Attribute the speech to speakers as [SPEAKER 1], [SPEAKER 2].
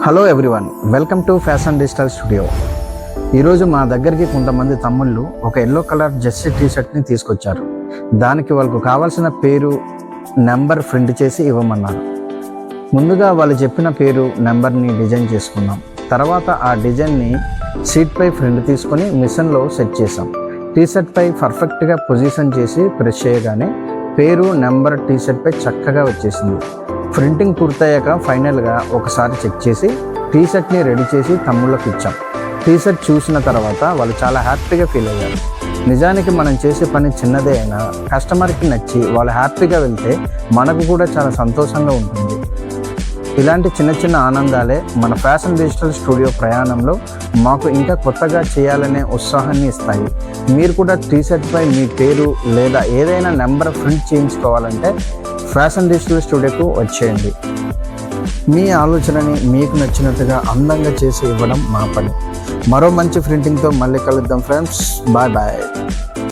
[SPEAKER 1] Hello everyone, welcome to fashion digital studio. ఈరోజు మా దగ్గరికి కొంతమంది తమ్ముళ్ళు ఒక ఎల్లో కలర్ జెర్సీ టీ షర్ట్ని తీసుకొచ్చారు. దానికి వాళ్ళకు కావాల్సిన పేరు నెంబర్ ప్రింట్ చేసి ఇవ్వమన్నారు. ముందుగా వాళ్ళు చెప్పిన పేరు నెంబర్ని డిజైన్ చేసుకున్నాం. తర్వాత ఆ డిజైన్ని షీట్పై ప్రింట్ తీసుకొని మిషన్లో సెట్ చేసాం. టీ షర్ట్పై పర్ఫెక్ట్గా పొజిషన్ చేసి ప్రెస్ చేయగానే పేరు నెంబర్ టీ షర్ట్పై చక్కగా వచ్చేసింది. ప్రింటింగ్ పూర్తయ్యాక ఫైనల్గా ఒకసారి చెక్ చేసి టీ షర్ట్ని రెడీ చేసి తమ్ముళ్ళకి ఇచ్చాం. టీ షర్ట్ చూసిన తర్వాత వాళ్ళు చాలా హ్యాపీగా ఫీల్ అయ్యారు. నిజానికి మనం చేసే పని చిన్నదే అయినా కస్టమర్కి నచ్చి వాళ్ళు హ్యాపీగా వెళ్తే మనకు కూడా చాలా సంతోషంగా ఉంటుంది. ఇలాంటి చిన్న చిన్న ఆనందాలే మన ఫ్యాషన్ డిజిటల్ స్టూడియో ప్రయాణంలో మాకు ఇంకా కొత్తగా చేయాలనే ఉత్సాహాన్ని ఇస్తాయి. మీరు కూడా టీ షర్ట్పై మీ పేరు లేదా ఏదైనా నెంబర్ ప్రింట్ చేయించుకోవాలంటే ఫ్యాషన్ డిజిటల్ స్టూడియోకు వచ్చేయండి. మీ ఆలోచనని మీకు నచ్చినట్టుగా అందంగా చేసి ఇవ్వడం మా పని. మరో మంచి ప్రింటింగ్తో మళ్ళీ కలుద్దాం ఫ్రెండ్స్. Bye bye.